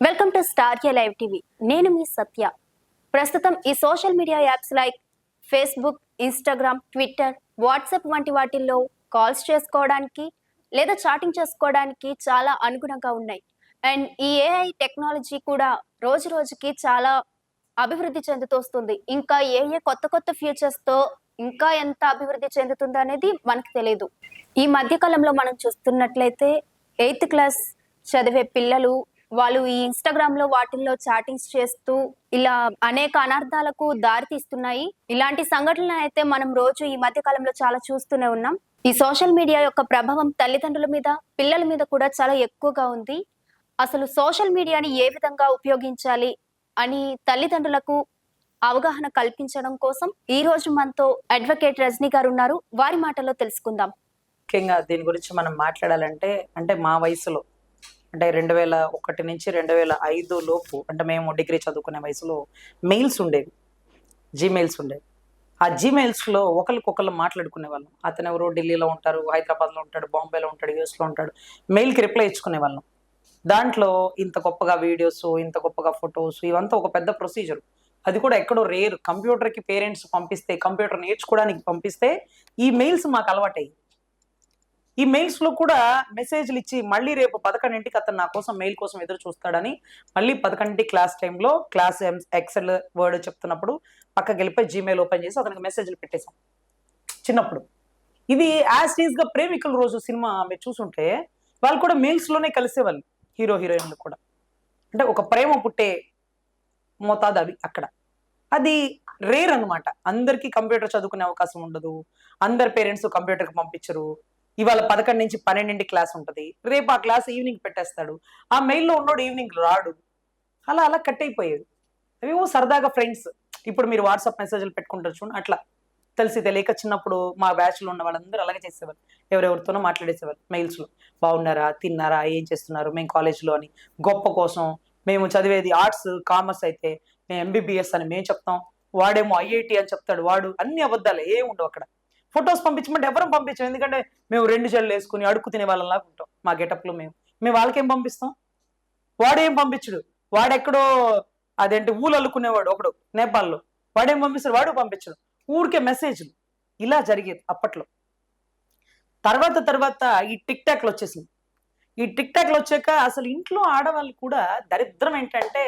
Welcome to star live TV. నేను మీ సత్య. ప్రస్తుతం ఈ social media apps like Facebook, Instagram, Twitter, WhatsApp వంటి వాటిల్లో కాల్స్ చేసుకోవడానికి లేదా చాటింగ్ చేసుకోవడానికి చాలా అనుగుణంగా ఉన్నాయి. అండ్ ఈ ఏఐ టెక్నాలజీ కూడా రోజు రోజుకి చాలా అభివృద్ధి చెందుతోస్తుంది. ఇంకా ఏఐ కొత్త కొత్త ఫీచర్స్తో ఇంకా ఎంత అభివృద్ధి చెందుతుందో అనేది మనకు తెలియదు. ఈ మధ్య కాలంలో మనం చూస్తున్నట్లయితే 8th క్లాస్ చదివే పిల్లలు వాళ్ళు ఈ ఇన్స్టాగ్రామ్ లో వాటిల్లో చాటింగ్స్ చేస్తూ ఇలా అనేక అనర్థాలకు దారి తీస్తున్నాయి. ఇలాంటి సంఘటనలు అయితే మనం రోజు ఈ మధ్య కాలంలో చాలా చూస్తూనే ఉన్నాం. ఈ సోషల్ మీడియా యొక్క ప్రభావం తల్లిదండ్రుల మీద, పిల్లల మీద కూడా చాలా ఎక్కువగా ఉంది. అసలు సోషల్ మీడియాని ఏ విధంగా ఉపయోగించాలి అని తల్లిదండ్రులకు అవగాహన కల్పించడం కోసం ఈ రోజు మనతో అడ్వకేట్ రజనీ గారు ఉన్నారు. వారి మాటల్లో తెలుసుకుందాం. ముఖ్యంగా దీని గురించి మనం మాట్లాడాలంటే మా వయసులో అంటే 2001 నుంచి 2005 లోపు అంటే మేము డిగ్రీ చదువుకునే వయసులో మెయిల్స్ ఉండేవి, జీమెయిల్స్ ఉండేవి. ఆ జీమెయిల్స్లో ఒకరికొకరు మాట్లాడుకునే వాళ్ళం. అతను ఎవరో ఢిల్లీలో ఉంటారు, హైదరాబాద్లో ఉంటాడు, బాంబేలో ఉంటాడు, యూఎస్లో ఉంటాడు. మెయిల్కి రిప్లై ఇచ్చుకునే వాళ్ళం. దాంట్లో ఇంత గొప్పగా వీడియోస్, ఇంత గొప్పగా ఫొటోస్, ఇవంతా ఒక పెద్ద ప్రొసీజర్. అది కూడా ఎక్కడో రేర్. కంప్యూటర్కి పేరెంట్స్ పంపిస్తే, కంప్యూటర్ నేర్చుకోవడానికి పంపిస్తే ఈ మెయిల్స్ మాకు అలవాటయ్యి. ఈ మెయిల్స్లో కూడా మెసేజ్లు ఇచ్చి మళ్ళీ రేపు 11ంటికి అతను నా కోసం మెయిల్ కోసం ఎదురు చూస్తాడని మళ్ళీ 11 క్లాస్ టైంలో క్లాస్ ఎక్సెల్ వర్డ్ చెప్తున్నప్పుడు పక్కకి వెళ్ళిపోయి జీమెయిల్ ఓపెన్ చేసి అతనికి మెసేజ్లు పెట్టేశాం చిన్నప్పుడు. ఇది యాజ్ టీజ్గా ప్రేమికుల రోజు సినిమా మీరు చూసుంటే వాళ్ళు కూడా మెయిల్స్లోనే కలిసేవాళ్ళు, హీరో హీరోయిన్లు కూడా. అంటే ఒక ప్రేమ పుట్టే మోతాదు అవి అక్కడ. అది రేర్ అనమాట. అందరికీ కంప్యూటర్ చదువుకునే అవకాశం ఉండదు, అందరి పేరెంట్స్ కంప్యూటర్కి పంపించరు. ఇవాళ 11 నుంచి 12 క్లాస్ ఉంటుంది, రేపు ఆ క్లాస్ ఈవినింగ్ పెట్టేస్తాడు. ఆ మెయిల్లో ఉన్నోడు ఈవినింగ్ రాడు. అలా అలా కట్ అయిపోయేది. అవేమో సరదాగా ఫ్రెండ్స్. ఇప్పుడు మీరు వాట్సాప్ మెసేజ్లు పెట్టుకుంటారు చూడండి, అట్లా తెలిసి తెలియక చిన్నప్పుడు మా బ్యాచ్లో ఉన్న వాళ్ళందరూ అలాగే చేసేవారు. ఎవరెవరితోనో మాట్లాడేసేవారు మెయిల్స్లో. బాగున్నారా, తిన్నారా, ఏం చేస్తున్నారు, మేము కాలేజ్లో అని. గొప్ప కోసం మేము చదివేది ఆర్ట్స్ కామర్స్ అయితే మేము ఎంబీబీఎస్ అని మేము చెప్తాం, వాడేమో ఐఐటి అని చెప్తాడు. వాడు అన్ని అబద్ధాలు, ఏం ఉండవు అక్కడ. ఫొటోస్ పంపించమంటే ఎవరం పంపించాం, ఎందుకంటే మేము 2 జల్లు వేసుకుని అడుక్కు తినే వాళ్ళలాగా ఉంటాం మా గెటప్లో. మేము వాళ్ళకేం పంపిస్తాం? వాడేం పంపించడు. వాడెక్కడో అదేంటి ఊళ్ళు అల్లుకునేవాడు ఒకడు నేపాల్లో, వాడేం పంపిస్తాడు? వాడు పంపించడు. ఊరికే మెసేజ్లు. ఇలా జరిగేది అప్పట్లో. తర్వాత ఈ టిక్ టాక్లు వచ్చేసింది. ఈ టిక్ టాక్లు వచ్చాక అసలు ఇంట్లో ఆడవాళ్ళు కూడా దరిద్రం ఏంటంటే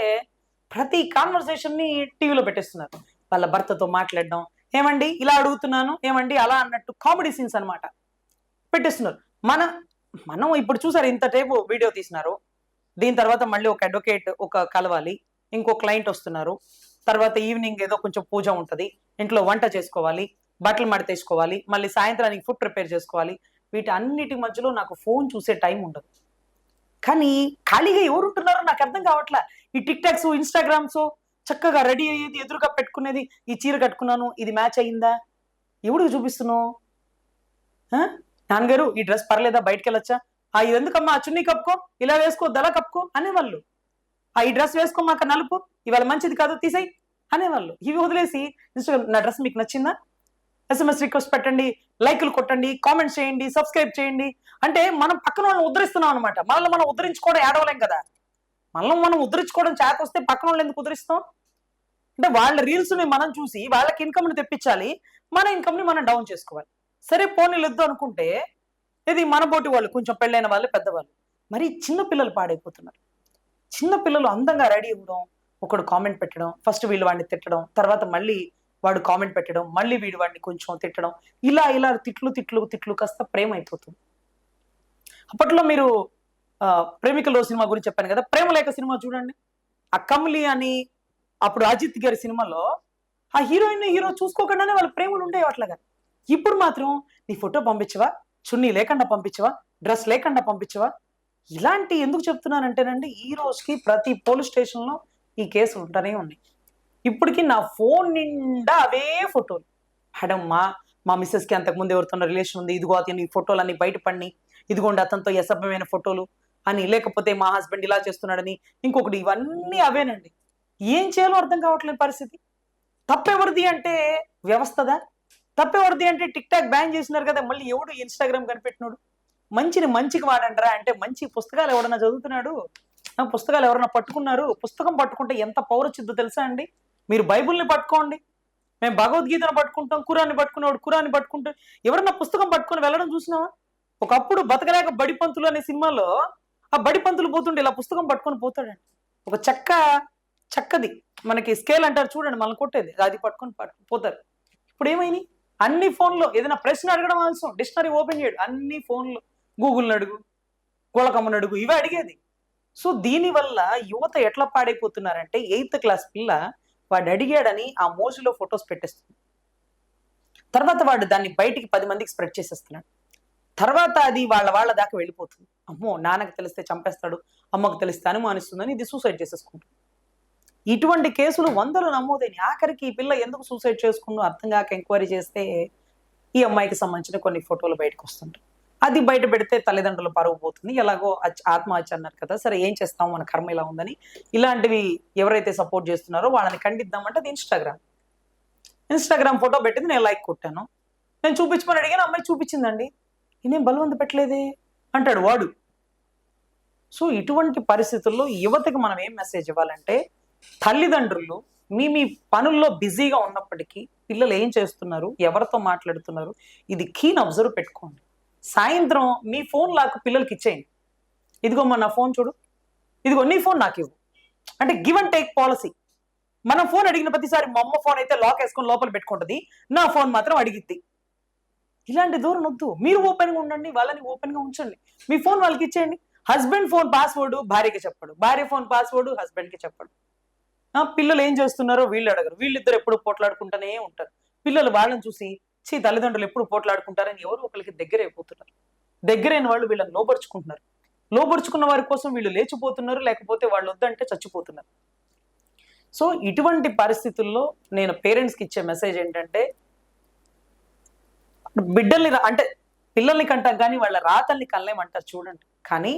ప్రతి కాన్వర్సేషన్ని టీవీలో పెట్టేస్తున్నారు. వాళ్ళ భర్తతో మాట్లాడడం, ఏమండి ఇలా అడుగుతున్నాను, ఏమండి అలా అన్నట్టు కామెడీ సీన్స్ అనమాట పెట్టేస్తున్నారు. మనం ఇప్పుడు చూసారు, ఇంత టైపు వీడియో తీసినారు. దీని తర్వాత మళ్ళీ ఒక అడ్వకేట్ కలవాలి, ఇంకో క్లయింట్ వస్తున్నారు, తర్వాత ఈవినింగ్ ఏదో కొంచెం పూజ ఉంటుంది, ఇంట్లో వంట చేసుకోవాలి, బట్టలు మడతేసుకోవాలి, మళ్ళీ సాయంత్రానికి ఫుడ్ ప్రిపేర్ చేసుకోవాలి. వీటి అన్నిటి మధ్యలో నాకు ఫోన్ చూసే టైం ఉండదు. కానీ ఖాళీగా ఎవరు ఉంటున్నారో నాకు అర్థం కావట్లే. ఈ టిక్ టాక్స్, ఇన్స్టాగ్రామ్స్, చక్కగా రెడీ అయ్యేది, ఎదురుగా పెట్టుకునేది, ఈ చీర కట్టుకున్నాను, ఇది మ్యాచ్ అయ్యిందా, ఎవడికి చూపిస్తున్నావు? నాన్నగారు ఈ డ్రెస్ పర్లేదా, బయటకు వెళ్ళొచ్చా, ఇది ఎందుకమ్మా, ఆ చున్నీ కప్పుకో, ఇలా వేసుకో, దళ కప్పుకో అనేవాళ్ళు. ఈ డ్రెస్ వేసుకో, మాకు నలుపు ఇవాళ మంచిది కాదు, తీసేయి అనేవాళ్ళు. ఇవి వదిలేసి ఇన్స్టాగ్రామ్, నా డ్రెస్ మీకు నచ్చిందా, ఎస్ఎంఎస్ రిక్వెస్ట్ పెట్టండి, లైకులు కొట్టండి, కామెంట్స్ చేయండి, సబ్స్క్రైబ్ చేయండి. అంటే మనం పక్కన వాళ్ళని ఉద్ధరిస్తున్నాం అనమాట. మనల్ని మనం ఉద్ధరించుకోవడం ఏడవలేం కదా. మనల్ని మనం ఉద్ధరించుకోవడం చేత వస్తే పక్కన వాళ్ళు ఎందుకు ఉద్ధరిస్తాం? అంటే వాళ్ళ రీల్స్ని మనం చూసి వాళ్ళకి ఇన్కమ్ని తెప్పించాలి, మన ఇన్కమ్ని మనం డౌన్ చేసుకోవాలి. సరే పోనీలు వద్దు అనుకుంటే ఇది మన బోటి వాళ్ళు, కొంచెం పెళ్ళైన వాళ్ళు, పెద్దవాళ్ళు. మరి చిన్న పిల్లలు పాడైపోతున్నారు. చిన్న పిల్లలు అందంగా రెడీ అవ్వడం, ఒకడు కామెంట్ పెట్టడం, ఫస్ట్ వీళ్ళు వాడిని తిట్టడం, తర్వాత మళ్ళీ వాడు కామెంట్ పెట్టడం, మళ్ళీ వీడు వాడిని కొంచెం తిట్టడం, ఇలా తిట్లు కాస్త ప్రేమ అయిపోతుంది. అప్పట్లో మీరు ప్రేమికుల సినిమా గురించి చెప్పాను కదా, ప్రేమలేఖ సినిమా చూడండి. ఆ కమలి అని అప్పుడు అజిత్ గారి సినిమాలో ఆ హీరోయిన్ హీరో చూసుకోకుండానే వాళ్ళ ప్రేమలు ఉండేవి అట్లాగా. ఇప్పుడు మాత్రం నీ ఫోటో పంపించవా, చున్నీ లేకుండా పంపించవా, డ్రెస్ లేకుండా పంపించవా. ఇలాంటి ఎందుకు చెప్తున్నానంటేనండి, ఈ రోజుకి ప్రతి పోలీస్ స్టేషన్లో ఈ కేసులు ఉంటూనే ఉన్నాయి. ఇప్పటికీ నా ఫోన్ నిండా అవే ఫోటోలు. మేడం మా మిస్సెస్కి అంతకుముందు ఎవరితో రిలేషన్ ఉంది, ఇదిగో అతని ఫోటోలు అన్ని బయటపడి, ఇదిగోండి అతనితో అసభ్యమైన ఫోటోలు అని, లేకపోతే మా హస్బెండ్ ఇలా చేస్తున్నాడని, ఇంకొకటి, ఇవన్నీ అవేనండి. ఏం చేయాలో అర్థం కావట్లేని పరిస్థితి. తప్పెవరిది అంటే వ్యవస్థదా? తప్పెవరిది అంటే టిక్ టాక్ బ్యాన్ చేసినారు కదా, మళ్ళీ ఎవడు ఇన్స్టాగ్రామ్ కనిపెట్టినాడు? మంచిని మంచికి వాడంటారా అంటే మంచి పుస్తకాలు ఎవడన్నా చదువుతున్నాడు? పుస్తకాలు ఎవరైనా పట్టుకున్నారు, పుస్తకం పట్టుకుంటే ఎంత పౌరచిద్దో తెలుసా అండి? మీరు బైబుల్ని పట్టుకోండి, మేము భగవద్గీతను పట్టుకుంటాం, ఖురాన్ని పట్టుకునేవాడు ఖురాన్ని పట్టుకుంటాం. ఎవరన్నా పుస్తకం పట్టుకొని వెళ్ళడం చూసినావా? ఒకప్పుడు బతకలేక బడిపంతులు అనే సినిమాలో ఆ బడిపంతులు పోతుండే ఇలా పుస్తకం పట్టుకొని పోతాడండి. ఒక చక్కది మనకి స్కేల్ అంటారు చూడండి, మనం కొట్టేది, అది పట్టుకొని పోతారు. ఇప్పుడు ఏమైంది? అన్ని ఫోన్లో ఏదైనా ప్రశ్న అడగడం అవసరం, డిక్షనరీ ఓపెన్ చేయడు, అన్ని ఫోన్లో గూగుల్ని అడుగు, గోళకమ్మని అడుగు, ఇవే అడిగేది. సో దీనివల్ల యువత ఎట్లా పాడైపోతున్నారంటే 8th క్లాస్ పిల్ల వాడు అడిగాడని ఆ మోజులో ఫొటోస్ పెట్టేస్తుంది. తర్వాత వాడు దాన్ని బయటికి 10 మందికి స్ప్రెడ్ చేసేస్తున్నాడు. తర్వాత అది వాళ్ళ దాకా వెళ్ళిపోతుంది. అమ్మో నాన్నకు తెలిస్తే చంపేస్తాడు, అమ్మకు తెలిస్తే అనుమానిస్తుందని ఇది సూసైడ్ చేసేసుకుంటుంది. ఇటువంటి కేసులు 100లు నమోదైనాయి. ఆఖరికి ఈ పిల్ల ఎందుకు సూసైడ్ చేసుకుందో అర్థం కాక ఎంక్వైరీ చేస్తే ఈ అమ్మాయికి సంబంధించిన కొన్ని ఫోటోలు బయటకు వస్తుంటాయి. అది బయట పెడితే తల్లిదండ్రులు పరువు పోతుంది, ఎలాగో ఆత్మహత్య అన్నారు కదా, సరే ఏం చేస్తాం, మన కర్మ ఇలా ఉందని ఇలాంటివి ఎవరైతే సపోర్ట్ చేస్తున్నారో వాళ్ళని ఖండిద్దామంటే అది ఇన్స్టాగ్రామ్ ఫోటో పెట్టింది, నేను లైక్ కొట్టాను, నేను చూపించమని అడిగాను, అమ్మాయి చూపించిందండి, నేనేం బలవంత పెట్టలేదే అంటాడు వాడు. సో ఇటువంటి పరిస్థితుల్లో యువతకి మనం ఏం మెసేజ్ ఇవ్వాలంటే, తల్లిదండ్రులు మీ పనుల్లో బిజీగా ఉన్నప్పటికీ పిల్లలు ఏం చేస్తున్నారు, ఎవరితో మాట్లాడుతున్నారు, ఇది కీన్ అబ్జర్వ్ పెట్టుకోండి. సాయంత్రం మీ ఫోన్ లాక్ పిల్లలకి ఇచ్చేయండి. ఇదిగో నా ఫోన్ చూడు, ఇదిగో నీ ఫోన్ నాకు ఇవ్వు, అంటే గివ్ అండ్ టేక్ పాలసీ. మనం ఫోన్ అడిగిన ప్రతిసారి మా అమ్మ ఫోన్ అయితే లాక్ వేసుకొని లోపల పెట్టుకుంటుంది, నా ఫోన్ మాత్రం అడిగిద్ది. ఇలాంటి దూరం వద్దు, మీరు ఓపెన్గా ఉండండి, వాళ్ళని ఓపెన్గా ఉంచండి. మీ ఫోన్ వాళ్ళకి ఇచ్చేయండి. హస్బెండ్ ఫోన్ పాస్వర్డ్ భార్యకి చెప్పడు, భార్య ఫోన్ పాస్వర్డ్ హస్బెండ్కి చెప్పడు. పిల్లలు ఏం చేస్తున్నారో వీళ్ళు అడగరు, వీళ్ళిద్దరు ఎప్పుడు పోట్లాడుకుంటూనే ఉంటారు. పిల్లలు వాళ్ళని చూసి తల్లిదండ్రులు ఎప్పుడు పోట్లాడుకుంటారని ఎవరు ఒకరికి దగ్గర అయిపోతున్నారు. దగ్గరైన వాళ్ళు వీళ్ళని లోపరుచుకుంటున్నారు, లోపరుచుకున్న వారి కోసం వీళ్ళు లేచిపోతున్నారు, లేకపోతే వాళ్ళు వద్దంటే చచ్చిపోతున్నారు. సో ఇటువంటి పరిస్థితుల్లో నేను పేరెంట్స్కి ఇచ్చే మెసేజ్ ఏంటంటే, బిడ్డల్ని అంటే పిల్లల్ని కంటాం కానీ వాళ్ళ రాతల్ని కనలేమంటారు చూడండి. కానీ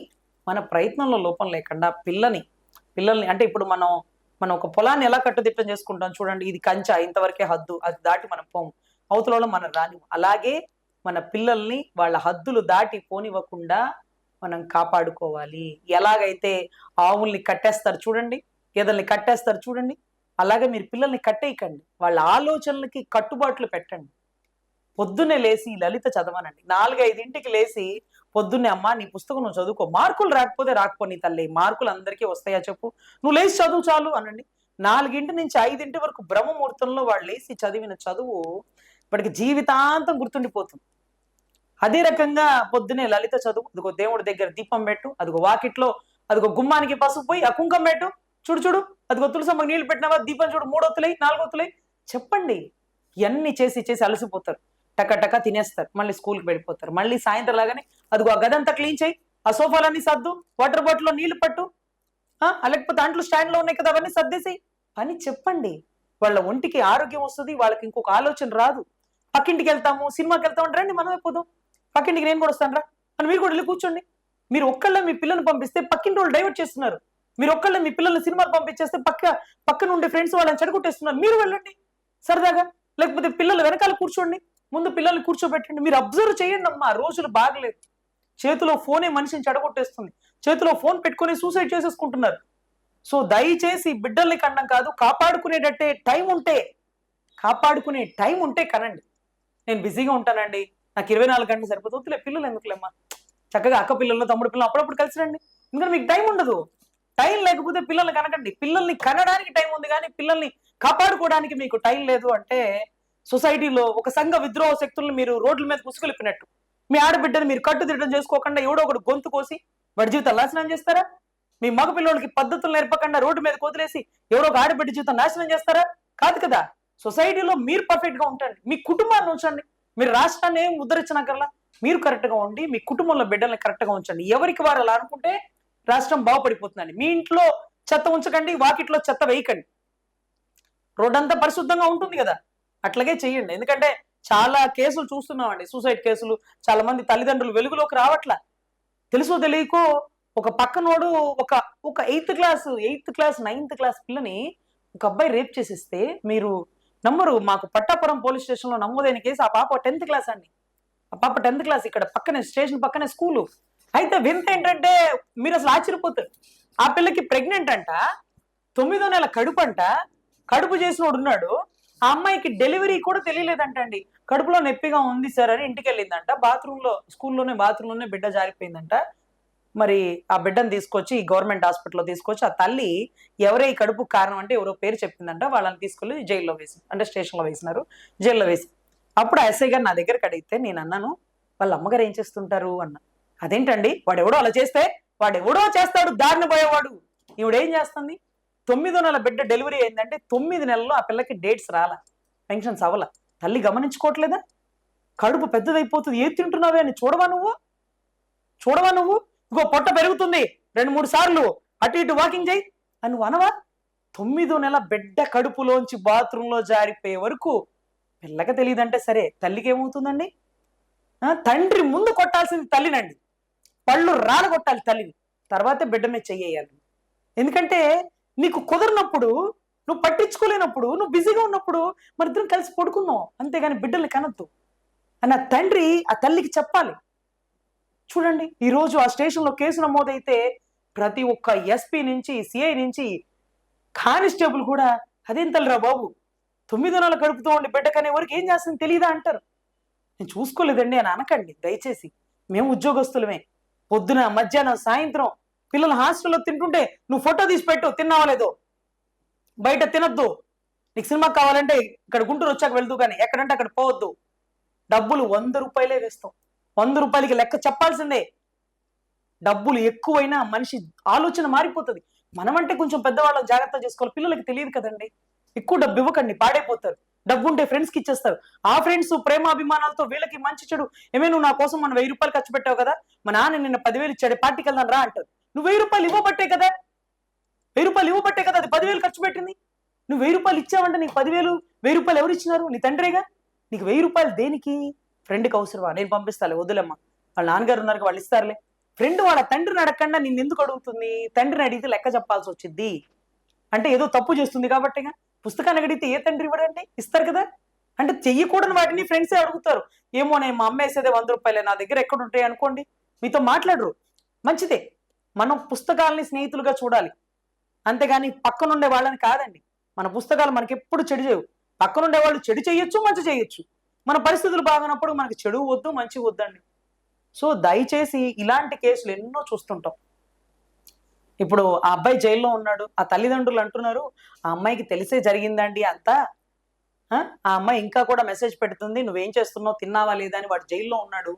మన ప్రయత్నంలో లోపం లేకుండా పిల్లల్ని అంటే ఇప్పుడు మనం ఒక పొలాన్ని ఎలా కట్టుదిట్టం చేసుకుంటాం చూడండి, ఇది కంచా, ఇంతవరకే హద్దు, అది దాటి మనం పోము, అవతలలో మనం రాని. అలాగే మన పిల్లల్ని వాళ్ళ హద్దులు దాటి పోనివ్వకుండా మనం కాపాడుకోవాలి. ఎలాగైతే ఆవుల్ని కట్టేస్తారు చూడండి, గేదెల్ని కట్టేస్తారు చూడండి, అలాగే మీరు పిల్లల్ని కట్టేయకండి, వాళ్ళ ఆలోచనలకి కట్టుబాట్లు పెట్టండి. పొద్దున్నే లేసి లలిత చదవనండి, 4-5ంటికి లేసి పొద్దున్నే అమ్మా నీ పుస్తకం నువ్వు చదువుకో, మార్కులు రాకపో నీ తల్లి, మార్కులు అందరికీ వస్తాయా చెప్పు, నువ్వు లేచి చదువు చాలు అనండి. 4 నుంచి 5 వరకు బ్రహ్మముహూర్తంలో వాళ్ళు లేచి చదివిన చదువు వాడికి జీవితాంతం గుర్తుండిపోతుంది. అదే రకంగా పొద్దునే లలిత చదువు, అదిగో దేవుడి దగ్గర దీపం పెట్టు, అదిగో వాకిట్లో అదిగో గుమ్మానికి పసుపు పోయి ఆ కుంకం పెట్టు, చూడు అదిగో తులసమ్మకి నీళ్లు పెట్టినావా, దీపం చూడు, 3 ఒత్తులై 4 ఒత్తులై చెప్పండి. ఇవన్నీ చేసి అలసిపోతారు, టక తినేస్తారు, మళ్ళీ స్కూల్కి వెళ్ళిపోతారు. మళ్ళీ సాయంత్రం లాగానే అదిగో ఆ గదంతా క్లీన్ చేయి, ఆ సోఫాలన్నీ సర్దు, వాటర్ బాటిల్లో నీళ్లు పట్టు, లేకపోతే అంట్లు స్టాండ్లో ఉన్నాయి కదా అవన్నీ సర్దేసి అని చెప్పండి. వాళ్ళ ఒంటికి ఆరోగ్యం వస్తుంది, వాళ్ళకి ఇంకొక ఆలోచన రాదు. పక్కింటికి వెళ్తాము, సినిమాకి వెళ్తాము, రండి మనం అయిపోదాం, పక్కింటికి నేను కూడా వస్తాను రా అని మీరు కూడా వెళ్ళి కూర్చోండి. మీరు ఒక్కళ్ళే మీ పిల్లల్ని పంపిస్తే పక్కింటి వాళ్ళు డైవర్ట్ చేస్తున్నారు, మీరు ఒక్కళ్ళే మీ పిల్లల్ని సినిమాలు పంపించేస్తే పక్కన ఉండే ఫ్రెండ్స్ వాళ్ళని చెడగొట్టేస్తున్నారు. మీరు వెళ్ళండి సరదాగా, లేకపోతే పిల్లలు వెనకాల కూర్చోండి, ముందు పిల్లల్ని కూర్చోబెట్టండి. మీరు అబ్జర్వ్ చేయండి అమ్మా, రోజులు బాగలేదు, చేతిలో ఫోనే మనిషిని చెడగొట్టేస్తుంది, చేతిలో ఫోన్ పెట్టుకొని సూసైడ్ చేసేసుకుంటున్నారు. సో దయచేసి బిడ్డల్ని కనడం కాదు, కాపాడుకునే టైం ఉంటే కనండి. నేను బిజీగా ఉంటానండి, నాకు 24 గంటలు సరిపోతుంది, పిల్లలు ఎందుకులేమ్మా, చక్కగా అక్క పిల్లలు తమ్ముడు పిల్లలు అప్పుడప్పుడు కలిసి రండి. ఎందుకంటే మీకు టైం ఉండదు. టైం లేకపోతే పిల్లల్ని కనకండి. పిల్లల్ని కనడానికి టైం ఉంది కానీ పిల్లల్ని కాపాడుకోవడానికి మీకు టైం లేదు అంటే సొసైటీలో ఒక సంఘ విద్రోహ శక్తులను మీరు రోడ్ల మీద కుసుకొలిపినట్టు. మీ ఆడబిడ్డను మీరు కట్టుదిట్టం చేసుకోకుండా ఎవడో ఒకడు గొంతు కోసి వాడి జీవితం నాశనం చేస్తారా? మీ మగ పిల్లలకి పద్ధతులు నేర్పకుండా రోడ్డు మీద వదిలేసి ఎవరో ఒక ఆడబిడ్డ జీవితం నాశనం చేస్తారా? కాదు కదా. సొసైటీలో మీరు పర్ఫెక్ట్ గా ఉంటండి, మీ కుటుంబాన్ని ఉంచండి. మీరు రాష్ట్రాన్ని ఏం ఉద్ధరించినాకల్లా మీరు కరెక్ట్ గా ఉండి మీ కుటుంబంలో బిడ్డల్ని కరెక్ట్ గా ఉంచండి. ఎవరికి వారు అలా అనుకుంటే రాష్ట్రం బాగుపడిపోతుందండి. మీ ఇంట్లో చెత్త ఉంచకండి, వాకిట్లో చెత్త వేయకండి, రోడ్డంతా పరిశుద్ధంగా ఉంటుంది కదా, అట్లాగే చెయ్యండి. ఎందుకంటే చాలా కేసులు చూస్తున్నామండి, సూసైడ్ కేసులు. చాలా మంది తల్లిదండ్రులు వెలుగులోకి రావట్లా, తెలుసో తెలియకో ఒక పక్కనోడు ఒక 8th క్లాస్ 9th క్లాస్ పిల్లని ఒక అబ్బాయి రేప్ చేసిస్తే మీరు నమ్మరు. మాకు పట్టాపురం పోలీస్ స్టేషన్ లో నమోదైన కేసు. ఆ పాప 10th క్లాస్ అండి, ఆ పాప 10th క్లాస్, ఇక్కడ పక్కనే స్టేషన్ పక్కనే స్కూలు. అయితే వింత ఏంటంటే మీరు అసలు ఆశ్చర్యపోతారు, ఆ పిల్లకి ప్రెగ్నెంట్ అంట, 9వ నెల కడుపు అంట, కడుపు చేసినోడు ఉన్నాడు. ఆ అమ్మాయికి డెలివరీ కూడా తెలియలేదంట అండి. కడుపులో నొప్పిగా ఉంది సార్ అని ఇంటికి వెళ్ళిందంట. స్కూల్లోనే బాత్రూంలోనే బిడ్డ జారిపోయిందంట. మరి ఆ బిడ్డను తీసుకొచ్చి గవర్నమెంట్ హాస్పిటల్లో తీసుకొచ్చి, ఆ తల్లి ఎవరే ఈ కడుపుకు కారణం అంటే ఎవరో పేరు చెప్పిందంట. వాళ్ళని తీసుకెళ్లి జైల్లో వేసి, అంటే స్టేషన్లో వేసినారు, జైల్లో వేసి. అప్పుడు ఆ ఎస్ఐ గారు నా దగ్గరికి అడిగితే నేను అన్నాను, వాళ్ళ అమ్మగారు ఏం చేస్తుంటారు అన్న. అదేంటండి, వాడెవడో అలా చేస్తే వాడెవడో చేస్తాడు, దారిని పోయేవాడు. ఈవిడేం చేస్తుంది, 9వ నెల బిడ్డ డెలివరీ అయిందంటే 9 నెలల్లో ఆ పిల్లకి డేట్స్ రాలా, పెన్షన్స్ అవ్వాల. తల్లి గమనించుకోవట్లేదా? కడుపు పెద్దదైపోతుంది, ఏది తింటున్నావే అని చూడవా నువ్వు? ఇగో పొట్ట పెరుగుతుంది, 2-3 సార్లు అటు ఇటు వాకింగ్ చేయి అని నువ్వు అనవా? 9వ నెల బిడ్డ కడుపులోంచి బాత్రూంలో జారిపోయే వరకు పిల్లకి తెలియదంటే సరే, తల్లికి ఏమవుతుందండి? తండ్రి ముందు కొట్టాల్సింది తల్లినండి, పళ్ళు రాలగొట్టాలి తల్లిని, తర్వాతే బిడ్డ మీద చెయ్యాలి. ఎందుకంటే నీకు కుదరినప్పుడు, నువ్వు పట్టించుకోలేనప్పుడు, నువ్వు బిజీగా ఉన్నప్పుడు మన ఇద్దరం కలిసి పడుకుందాం, అంతేగాని బిడ్డల్ని కనద్దు అని ఆ తండ్రి ఆ తల్లికి చెప్పాలి. చూడండి, ఈరోజు ఆ స్టేషన్లో కేసు నమోదైతే ప్రతి ఒక్క ఎస్పీ నుంచి, సిఐ నుంచి, కానిస్టేబుల్ కూడా అదేం తల్లిరా బాబు, 9వ నెల కడుపుతో ఉండి బిడ్డకనే వరకు ఏం చేస్తుంది తెలియదా అంటారు. నేను చూసుకోలేదండి అని అనకండి దయచేసి. మేము ఉద్యోగస్తులమే. పొద్దున, మధ్యాహ్నం, సాయంత్రం పిల్లలు హాస్టల్లో తింటుంటే నువ్వు ఫోటో తీసి పెట్టు, తిన్నావా లేదో. బయట తినొద్దు, నీకు సినిమా కావాలంటే ఇక్కడ గుంటూరు వచ్చాక వెళ్తూ, కానీ ఎక్కడంటే అక్కడ పోవద్దు. డబ్బులు 100 రూపాయలే వేస్తాం, 100 రూపాయలకి లెక్క చెప్పాల్సిందే. డబ్బులు ఎక్కువైనా మనిషి ఆలోచన మారిపోతుంది. మనమంటే కొంచెం పెద్దవాళ్ళని జాగ్రత్త చేసుకోవాలి, పిల్లలకి తెలియదు కదండి. ఎక్కువ డబ్బు ఇవ్వకండి, పాడైపోతారు. డబ్బు ఉంటే ఫ్రెండ్స్కి ఇచ్చేస్తారు. ఆ ఫ్రెండ్స్ ప్రేమాభిమానాలతో వీళ్ళకి మంచి చెడు, నువ్వు నా కోసం మన 1000 రూపాయలు ఖర్చు పెట్టావు కదా, మా నాన్న నిన్న 10,000 ఇచ్చాడు, పార్టీకి వెళ్దాం రా అంటారు. నువ్వు 1000 రూపాయలు ఇవ్వబట్టే కదా, 1000 రూపాయలు ఇవ్వబట్టే కదా అది 10,000 ఖర్చు పెట్టింది. నువ్వు 1000 రూపాయలు ఇచ్చావంటే నీకు 10,000, 1000 రూపాయలు ఎవరు ఇచ్చినారు? నీ తండ్రేగా. నీకు 1000 రూపాయలు దేనికి? ఫ్రెండ్కి అవసరమా? నేను పంపిస్తాలే, వద్దులేమ్మా, వాళ్ళ నాన్నగారు ఉన్నారు వాళ్ళు ఇస్తారులే. ఫ్రెండ్ వాళ్ళ తండ్రిని అడగకుండా నిన్ను ఎందుకు అడుగుతుంది? తండ్రిని అడిగితే లెక్క చెప్పాల్సి వచ్చింది అంటే ఏదో తప్పు చేస్తుంది కాబట్టిగా. పుస్తకాన్ని అడిగితే ఏ తండ్రి ఇవ్వడండి, ఇస్తారు కదా. అంటే చెయ్యకూడని వాటిని ఫ్రెండ్సే అడుగుతారు. ఏమో నేను మా అమ్మ వేసేదే 100 రూపాయలే, నా దగ్గర ఎక్కడ ఉంటాయి అనుకోండి, మీతో మాట్లాడరు. మంచిదే, మనం పుస్తకాలని స్నేహితులుగా చూడాలి, అంతేగాని పక్కనుండే వాళ్ళని కాదండి. మన పుస్తకాలు మనకి ఎప్పుడు చెడు చేయవు. పక్కనుండే వాళ్ళు చెడు చేయొచ్చు, మంచి చేయొచ్చు. మన పరిస్థితులు బాగున్నప్పుడు మనకి చెడు వద్దు, మంచి వద్దండి. సో దయచేసి ఇలాంటి కేసులు ఎన్నో చూస్తుంటాం. ఇప్పుడు ఆ అబ్బాయి జైల్లో ఉన్నాడు, ఆ తల్లిదండ్రులు అంటున్నారు ఆ అమ్మాయికి తెలిసే జరిగిందండి అంతా. ఆ అమ్మాయి ఇంకా కూడా మెసేజ్ పెడుతుంది, నువ్వేం చేస్తున్నావు, తిన్నావా లేదా అని. వాడు జైల్లో ఉన్నాడు,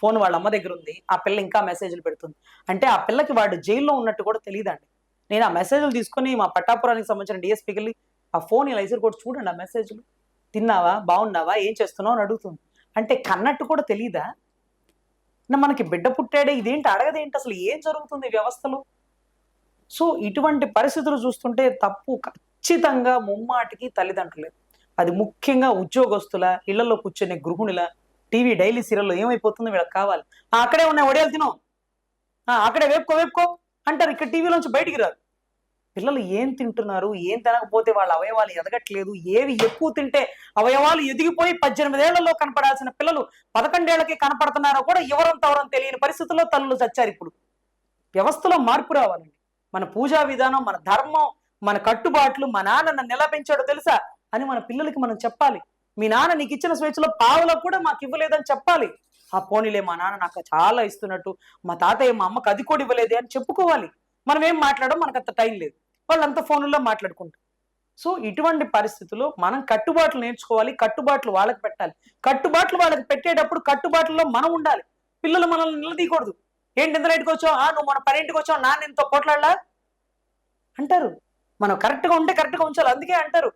ఫోన్ వాళ్ళ అమ్మ దగ్గర ఉంది, ఆ పిల్ల ఇంకా మెసేజ్లు పెడుతుంది. అంటే ఆ పిల్లకి వాడు జైల్లో ఉన్నట్టు కూడా తెలియదండి. నేను ఆ మెసేజ్లు తీసుకుని మా పట్టాపురానికి సంబంధించిన డిఎస్పీకి వెళ్ళి ఆ ఫోన్ ఇలా ఇసురు కూడా చూడండి, ఆ మెసేజ్లు, తిన్నావా, బాగున్నావా, ఏం చేస్తున్నావు అని అడుగుతుంది. అంటే కన్నట్టు కూడా తెలియదా? మనకి బిడ్డ పుట్టాడే, ఇదేంటి అడగదేంటి, అసలు ఏం జరుగుతుంది వ్యవస్థలో? సో ఇటువంటి పరిస్థితులు చూస్తుంటే తప్పు ఖచ్చితంగా ముమ్మాటికి తల్లిదండ్రులే. అది ముఖ్యంగా ఉద్యోగస్తుల, ఇళ్లలో కూర్చునే గృహిణుల, టీవీ డైలీ సీరియల్లో ఏమైపోతుందో వీళ్ళకి కావాలి. అక్కడే ఉన్నాయి వడియాలు తినో, అక్కడే వేపుకో అంటారు, ఇక్కడ టీవీలోంచి బయటికి రారు. పిల్లలు ఏం తింటున్నారు, ఏం తినకపోతే వాళ్ళ అవయవాలు ఎదగట్లేదు. ఏవి ఎక్కువ తింటే అవయవాలు ఎదిగిపోయి 18 ఏళ్లలో కనపడాల్సిన పిల్లలు 11 ఏళ్లకి కనపడుతున్నారో కూడా ఎవరం తెలియని పరిస్థితుల్లో తల్లులు చచ్చారు. ఇప్పుడు వ్యవస్థలో మార్పు రావాలండి. మన పూజా విధానం, మన ధర్మం, మన కట్టుబాట్లు, మా నాన్న నన్ను ఎలా పెంచాడో తెలుసా అని మన పిల్లలకి మనం చెప్పాలి. మీ నాన్న నీకు ఇచ్చిన స్వేచ్ఛలో పావులో కూడా మాకు ఇవ్వలేదని చెప్పాలి. ఆ పోనీలే, మా నాన్న నాకు చాలా ఇస్తున్నట్టు, మా తాతయ్య మా అమ్మకు అది కూడా ఇవ్వలేదే అని చెప్పుకోవాలి. మనం ఏం మాట్లాడడం, మనకు అంత టైం లేదు, వాళ్ళంతా ఫోన్లో మాట్లాడుకుంటారు. సో ఇటువంటి పరిస్థితుల్లో మనం కట్టుబాట్లు నేర్చుకోవాలి, కట్టుబాట్లు వాళ్ళకి పెట్టాలి. కట్టుబాట్లు వాళ్ళకి పెట్టేటప్పుడు కట్టుబాట్లలో మనం ఉండాలి. పిల్లలు మనల్ని నిలదీయకూడదు. ఏంటి ఇంత రైట్కి వచ్చావు, నువ్వు మన 10ంటికి వచ్చావు, నాన్న ఇంత పోట్లాడలా అంటారు. మనం కరెక్ట్గా ఉంటే కరెక్ట్గా ఉంచాలి. అందుకే అంటారు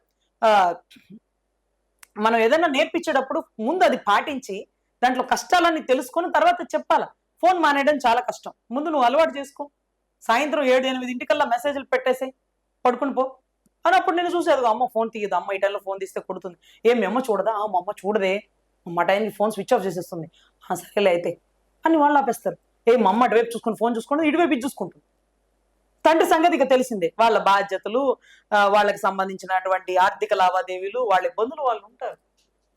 మనం ఏదైనా నేర్పించేటప్పుడు ముందు అది పాటించి దాంట్లో కష్టాలన్నీ తెలుసుకొని తర్వాత చెప్పాలా. ఫోన్ మానేయడం చాలా కష్టం, ముందు నువ్వు అలవాటు చేసుకో. సాయంత్రం 7-8 మెసేజ్లు పెట్టేసి పడుకుని పో అని. అప్పుడు నేను చూసేది, అమ్మ ఫోన్ తీయదు, అమ్మ ఈ టైంలో ఫోన్ తీస్తే కొడుతుంది. ఏం మీ అమ్మ చూడదా? మా అమ్మ చూడదే, మా టైంకి ఫోన్ స్విచ్ ఆఫ్ చేసేస్తుంది. సరేలే అయితే అని వాళ్ళు ఆపేస్తారు. మా అమ్మ అటువైపు చూసుకుని ఫోన్ చూసుకుంటుంది, ఇటువైపు ఇది చూసుకుంటుంది. తండ్రి సంగతి ఇక తెలిసిందే, వాళ్ళ బాధ్యతలు, వాళ్ళకి సంబంధించినటువంటి ఆర్థిక లావాదేవీలు, వాళ్ళ ఇబ్బందులు వాళ్ళు ఉంటారు.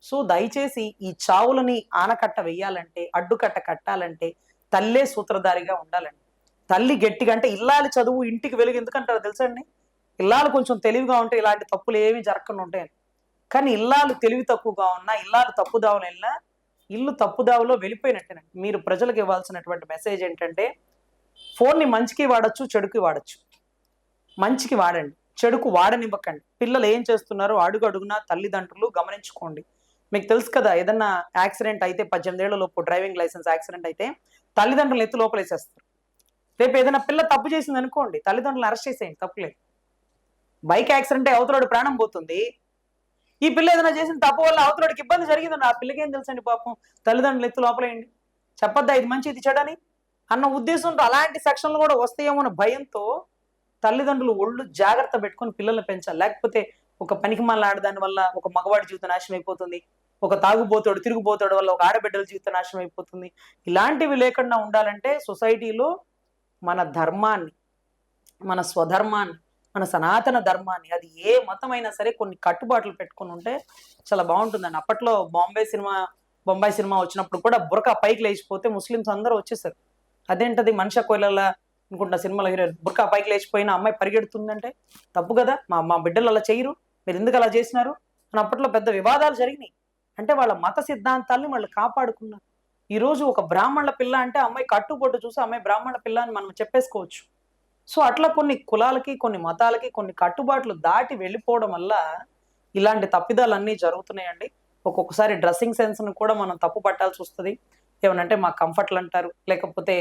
సో దయచేసి ఈ చావులని ఆనకట్ట వెయ్యాలంటే, అడ్డుకట్ట కట్టాలంటే తల్లే సూత్రధారిగా ఉండాలండి. తల్లి గట్టిగా అంటే ఇల్లాలి చదువు ఇంటికి వెలుగు ఎందుకంటారో తెలుసా అండి? ఇల్లాలు కొంచెం తెలివిగా ఉంటే ఇలాంటి తప్పులు ఏమీ జరగకుండా ఉంటాయని. కానీ ఇల్లాలు తెలివి తక్కువగా ఉన్నా, ఇల్లాలు తప్పుదావని వెళ్ళినా ఇల్లు తప్పుదావలో వెళ్ళిపోయినట్టేనండి. మీరు ప్రజలకు ఇవ్వాల్సినటువంటి మెసేజ్ ఏంటంటే, ఫోన్ని మంచికి వాడచ్చు, చెడుకి వాడచ్చు. మంచికి వాడండి, చెడుకు వాడనివ్వకండి. పిల్లలు ఏం చేస్తున్నారో అడుగు అడుగునా తల్లిదండ్రులు గమనించుకోండి. మీకు తెలుసు కదా, ఏదన్నా యాక్సిడెంట్ అయితే 18 ఏళ్ల లోపు డ్రైవింగ్ లైసెన్స్ యాక్సిడెంట్ అయితే తల్లిదండ్రులు ఎత్తి లోపలేసేస్తారు. రేపు ఏదైనా పిల్ల తప్పు చేసింది అనుకోండి, తల్లిదండ్రులు అరెస్ట్ చేసేయండి, తప్పులేదు. బైక్ యాక్సిడెంట్ అవతలోడు ప్రాణం పోతుంది, ఈ పిల్ల ఏదైనా చేసిన తప్పు వల్ల అవతలోడికి ఇబ్బంది జరిగిందండి, ఆ పిల్లకి ఏం తెలుసండి పాపం, తల్లిదండ్రులు ఎత్తి లోపలేయండి. చెప్పొద్దా ఇది మంచి ఇది చెడని అన్న ఉద్దేశంతో అలాంటి సెక్షన్లు కూడా వస్తాయేమో అన్న భయంతో తల్లిదండ్రులు ఒళ్ళు జాగ్రత్త పెట్టుకొని పిల్లల్ని పెంచాలి. లేకపోతే ఒక పనికి మళ్ళీ ఆడదాని వల్ల ఒక మగవాడి జీవితం నాశనం అయిపోతుంది, ఒక తాగుబోతాడు తిరుగుబోతాడు వల్ల ఒక ఆడబిడ్డల జీవితం నాశనం అయిపోతుంది. ఇలాంటివి లేకుండా ఉండాలంటే సొసైటీలో మన ధర్మాన్ని, మన స్వధర్మాన్ని, మన సనాతన ధర్మాన్ని, అది ఏ మతమైనా సరే కొన్ని కట్టుబాట్లు పెట్టుకుని ఉంటే చాలా బాగుంటుందండి. అప్పట్లో బొంబాయి సినిమా వచ్చినప్పుడు కూడా బురకా పైకి లేచిపోతే ముస్లిమ్స్ అందరూ వచ్చేసారు. అదేంటది మనిషి కోయిలలా అనుకుంటున్న సినిమాలో హీరో బురకా పైకి లేచిపోయిన అమ్మాయి పరిగెడుతుందంటే తప్పు కదా, మా బిడ్డలు అలా చేయరు, మీరు ఎందుకు అలా చేసినారు అని అప్పట్లో పెద్ద వివాదాలు జరిగినాయి. అంటే వాళ్ళ మత సిద్ధాంతాల్ని వాళ్ళు కాపాడుకున్నారు. ఈరోజు ఒక బ్రాహ్మణుల పిల్ల అంటే అమ్మాయి కట్టుబొట్టు చూసి అమ్మాయి బ్రాహ్మణ పిల్ల అని మనం చెప్పేసుకోవచ్చు. సో అట్లా కొన్ని కులాలకి, కొన్ని మతాలకి కొన్ని కట్టుబాట్లు దాటి వెళ్ళిపోవడం వల్ల ఇలాంటి తప్పిదాలన్నీ జరుగుతున్నాయండి. ఒక్కొక్కసారి డ్రెస్సింగ్ సెన్స్ని కూడా మనం తప్పు పట్టాల్సి వస్తుంది. ఏమనంటే మా కంఫర్ట్లు అంటారు, లేకపోతే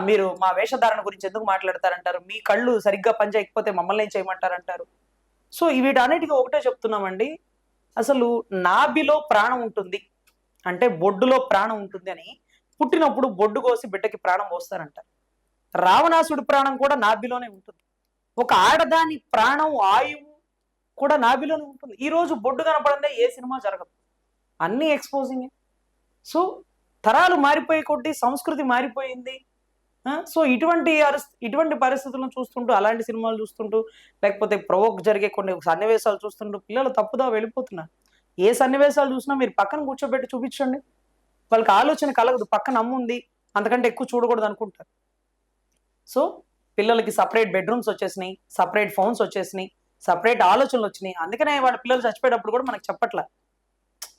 మీరు మా వేషధారణ గురించి ఎందుకు మాట్లాడతారంటారు, మీ కళ్ళు సరిగ్గా పనిచేయకపోతే మమ్మల్ని ఏం చేయమంటారంటారు. సో వీటన్నిటికీ ఒకటే చెప్తున్నామండి, అసలు నాభిలో ప్రాణం ఉంటుంది అంటే బొడ్డులో ప్రాణం ఉంటుంది అని పుట్టినప్పుడు బొడ్డు కోసి బిడ్డకి ప్రాణం పోస్తారంటారు. రావణాసుడి ప్రాణం కూడా నాభిలోనే ఉంటుంది. ఒక ఆడదాని ప్రాణం ఆయువు కూడా నాభిలోనే ఉంటుంది. ఈరోజు బొడ్డు కనపడందే ఏ సినిమా జరగదు, అన్నీ ఎక్స్పోజింగ్. సో తరాలు మారిపోయే కొద్దీ సంస్కృతి మారిపోయింది. సో ఇటువంటి పరిస్థితులను చూస్తుంటూ, అలాంటి సినిమాలు చూస్తుంటూ, లేకపోతే ప్రొవోక్ జరిగే కొన్ని సన్నివేశాలు చూస్తుంటూ పిల్లలు తప్పుదా వెళ్ళిపోతున్నారు. ఏ సన్నివేశాలు చూసినా మీరు పక్కన కూర్చోబెట్టి చూపించండి, వాళ్ళకి ఆలోచన కలగదు, పక్కన అమ్ముంది అంతకంటే ఎక్కువ చూడకూడదు అనుకుంటారు. సో పిల్లలకి సపరేట్ బెడ్రూమ్స్ వచ్చేసినాయి, సపరేట్ ఫోన్స్ వచ్చేసినాయి, సపరేట్ ఆలోచనలు వచ్చినాయి. అందుకనే వాళ్ళ పిల్లలు చచ్చిపోయేటప్పుడు కూడా మనకు చెప్పట్లా.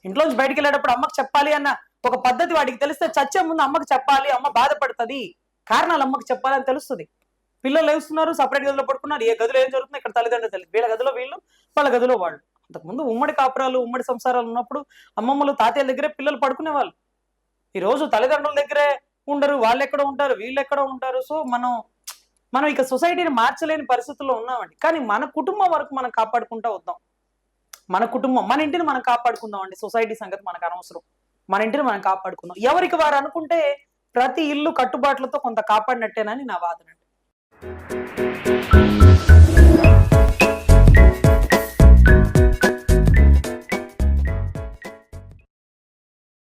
ఇంట్లోంచి బయటికి వెళ్ళేటప్పుడు అమ్మకి చెప్పాలి అన్న ఒక పద్ధతి వాడికి తెలిస్తే చచ్చే ముందు అమ్మకి చెప్పాలి, అమ్మ బాధపడుతుంది, కారణాలు అమ్మకి చెప్పాలని తెలుస్తుంది. పిల్లలు లేస్తున్నారు, సపరేట్ గదిలో పడుకున్నారు, ఏ గదిలో ఏం జరుగుతుంది ఇక్కడ తల్లిదండ్రులు తెలియదు, వీళ్ళ గదిలో వీళ్ళు, వాళ్ళ గదిలో వాళ్ళు. అంతకుముందు ఉమ్మడి కాపురాలు, ఉమ్మడి సంసారాలు ఉన్నప్పుడు అమ్మమ్మలు తాతయ్యల దగ్గరే పిల్లలు పడుకునేవాళ్ళు. ఈరోజు తల్లిదండ్రుల దగ్గరే ఉండరు, వాళ్ళు ఎక్కడ ఉంటారు, వీళ్ళు ఎక్కడ ఉంటారు. సో మనం ఇక సొసైటీని మార్చలేని పరిస్థితుల్లో ఉన్నామండి. కానీ మన కుటుంబం వరకు మనం కాపాడుకుంటా వద్దాం. మన కుటుంబం, మన ఇంటిని మనం కాపాడుకుందాం అండి. సొసైటీ సంగతి మనకు అనవసరం, మన ఇంటిని మనం కాపాడుకుందాం. ఎవరికి వారు అనుకుంటే ప్రతి ఇల్లు కట్టుబాట్లతో కొంత కాపాడినట్టేనని నా వాదన అండి.